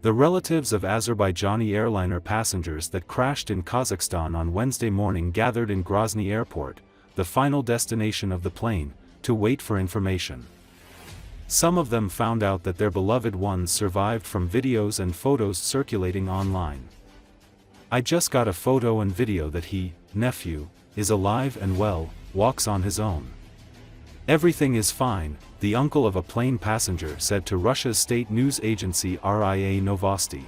The relatives of Azerbaijani airliner passengers that crashed in Kazakhstan on Wednesday morning gathered in Grozny airport, the final destination of the plane, to wait for information. Some of them found out that their beloved ones survived from videos and photos circulating online. "I just got a photo and video that he, nephew, is alive and well, walks on his own. Everything is fine," the uncle of a plane passenger said to Russia's state news agency RIA Novosti.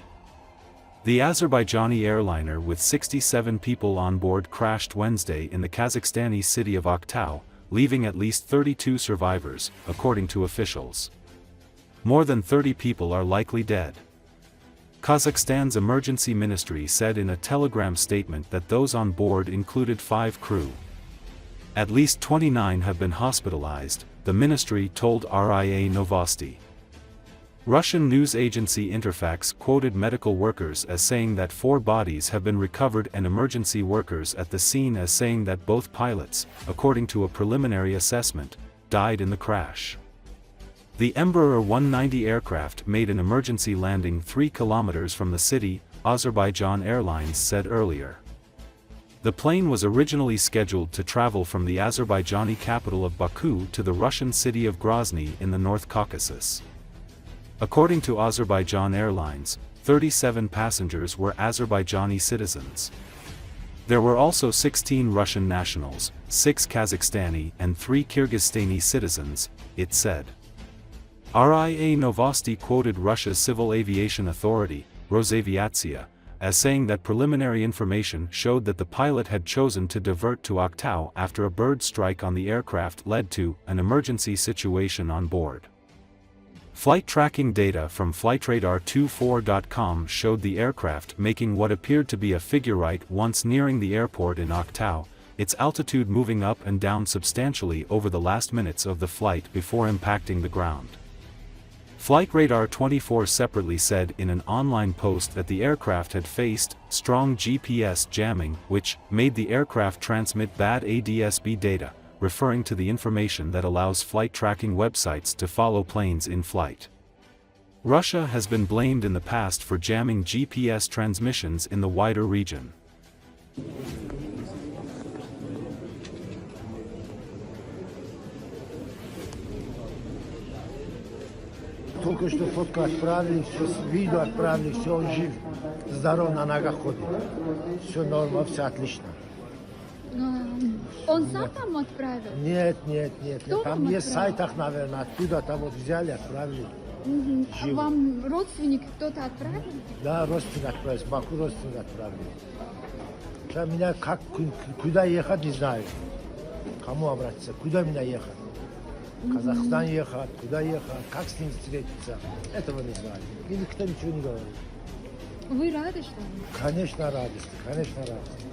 The Azerbaijani airliner with 67 people on board crashed Wednesday in the Kazakhstani city of Aktau, leaving at least 32 survivors, according to officials. More than 30 people are likely dead. Kazakhstan's emergency ministry said in a telegram statement that those on board included 5 crew. At least 29 have been hospitalized, the ministry told RIA Novosti. Russian news agency Interfax quoted medical workers as saying that 4 bodies have been recovered and emergency workers at the scene as saying that both pilots, according to a preliminary assessment, died in the crash. The Embraer 190 aircraft made an emergency landing 3 kilometers from the city, Azerbaijan Airlines said earlier. The plane was originally scheduled to travel from the Azerbaijani capital of Baku to the Russian city of Grozny in the North Caucasus. According to Azerbaijan Airlines, 37 passengers were Azerbaijani citizens. There were also 16 Russian nationals, 6 Kazakhstani and 3 Kyrgyzstani citizens, it said. RIA Novosti quoted Russia's Civil Aviation Authority, Rosaviatsia, as saying that preliminary information showed that the pilot had chosen to divert to Aktau after a bird strike on the aircraft led to an emergency situation on board. Flight tracking data from FlightRadar24.com showed the aircraft making what appeared to be a figure right once nearing the airport in Aktau, its altitude moving up and down substantially over the last minutes of the flight before impacting the ground. FlightRadar24 separately said in an online post that the aircraft had faced strong GPS jamming which made the aircraft transmit bad ADS-B data, referring to the information that allows flight tracking websites to follow planes in flight. Russia has been blamed in the past for jamming GPS transmissions in the wider region. Только что фотку отправили, все, видео отправили, все, он жив, здоров, на ногах ходит. Все норма, все отлично. Он сам вам отправил? Нет. Кто Там вам есть отправил? сайтах, наверное, оттуда там вот взяли, отправили. А вам родственник кто-то отправил? Да, родственник отправил, с Баку родственник отправили. Сейчас меня как, куда ехать, не знаю. Кому обратиться, куда меня ехать? Казахстан ехать, куда ехать, как с ним встретиться, этого не знаю. И никто ничего не говорит. Вы рады, что ли? Конечно, радость.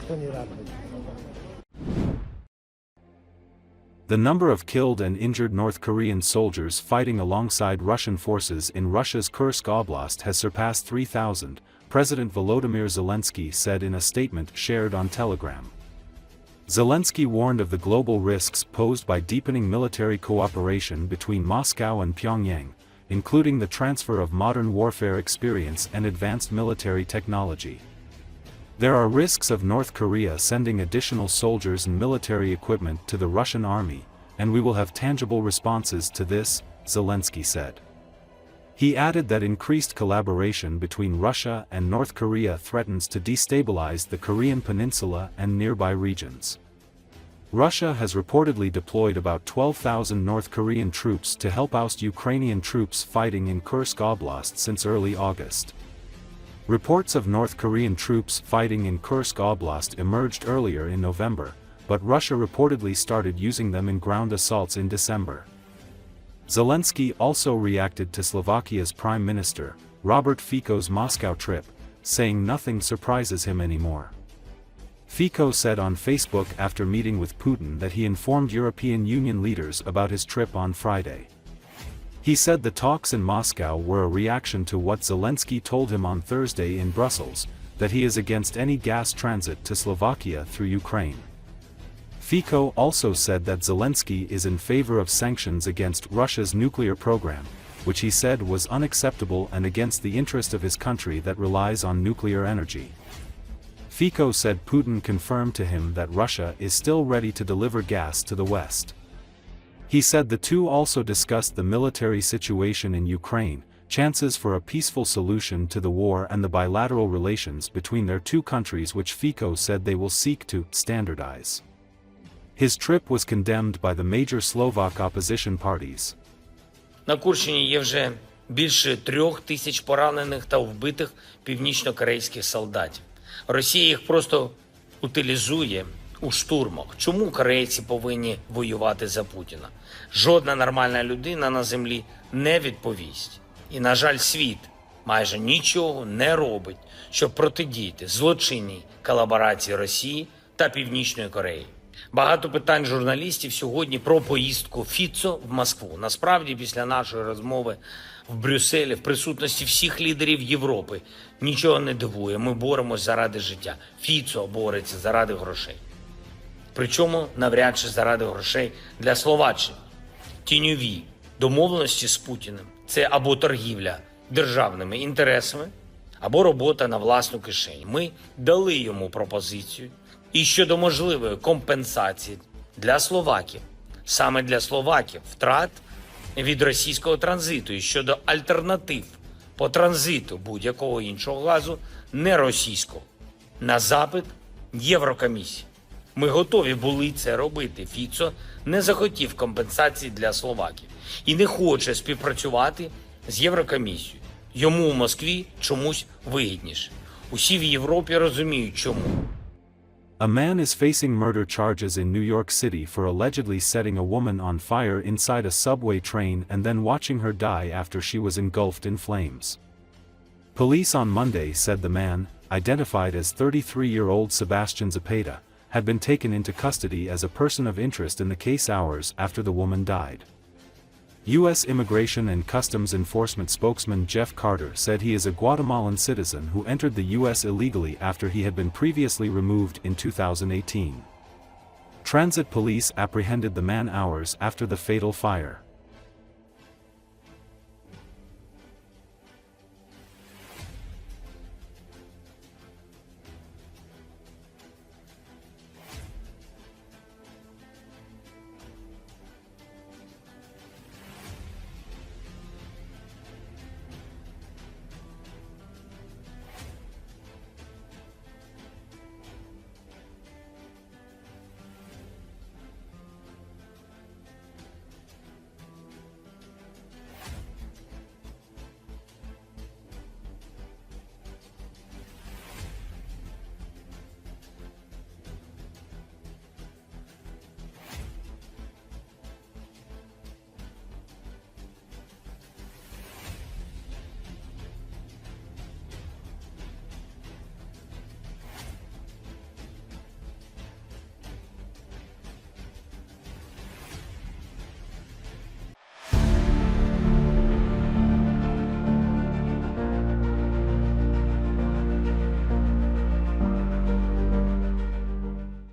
Кто не рад будет? The number of killed and injured North Korean soldiers fighting alongside Russian forces in Russia's Kursk Oblast has surpassed 3,000, President Volodymyr Zelensky said in a statement shared on Telegram. Zelensky warned of the global risks posed by deepening military cooperation between Moscow and Pyongyang, including the transfer of modern warfare experience and advanced military technology. There are risks of North Korea sending additional soldiers and military equipment to the Russian army, and we will have tangible responses to this, Zelensky said. He added that increased collaboration between Russia and North Korea threatens to destabilize the Korean peninsula and nearby regions. Russia has reportedly deployed about 12,000 North Korean troops to help oust Ukrainian troops fighting in Kursk Oblast since early August. Reports of North Korean troops fighting in Kursk Oblast emerged earlier in November, but Russia reportedly started using them in ground assaults in December. Zelensky also reacted to Slovakia's Prime Minister, Robert Fico's Moscow trip, saying nothing surprises him anymore. Fico said on Facebook after meeting with Putin that he informed European Union leaders about his trip on Friday. He said the talks in Moscow were a reaction to what Zelensky told him on Thursday in Brussels, that he is against any gas transit to Slovakia through Ukraine. Fico also said that Zelensky is in favor of sanctions against Russia's nuclear program, which he said was unacceptable and against the interest of his country that relies on nuclear energy. Fico said Putin confirmed to him that Russia is still ready to deliver gas to the West. He said the two also discussed the military situation in Ukraine, chances for a peaceful solution to the war and the bilateral relations between their two countries, which Fico said they will seek to standardize. His trip was condemned by the major Slovak opposition parties. На Курщині є вже більше 3000 поранених та вбитих північно-корейських солдатів. Росія їх просто утилізує у штурмах. Чому корейці повинні воювати за Путіна? Жодна нормальна людина на землі не відповість. І, на жаль, світ майже нічого не робить, щоб протидіяти злочинній колаборації Росії та Північної Кореї. Багато питань журналістів сьогодні про поїздку Фіцо в Москву. Насправді, після нашої розмови в Брюсселі, в присутності всіх лідерів Європи, нічого не дивує. Ми боремось заради життя. Фіцо бореться заради грошей. Причому навряд чи заради грошей для Словаччини. Тіньові домовленості з Путіним – це або торгівля державними інтересами, або робота на власну кишень. Ми дали йому пропозицію і щодо можливої компенсації для словаків, саме для словаків, втрат від російського транзиту, і щодо альтернатив по транзиту будь-якого іншого газу, не російського, на запит Єврокомісії. Ми готові були це робити. Фіцо не захотів компенсації для словаків і не хоче співпрацювати з Єврокомісією. Йому у Москві чомусь вигідніше. Усі в Європі розуміють, чому. A man is facing murder charges in New York City for allegedly setting a woman on fire inside a subway train and then watching her die after she was engulfed in flames. Police on Monday said the man, identified as 33-year-old Sebastian Zapata, had been taken into custody as a person of interest in the case hours after the woman died. U.S. Immigration and Customs Enforcement spokesman Jeff Carter said he is a Guatemalan citizen who entered the U.S. illegally after he had been previously removed in 2018. Transit police apprehended the man hours after the fatal fire.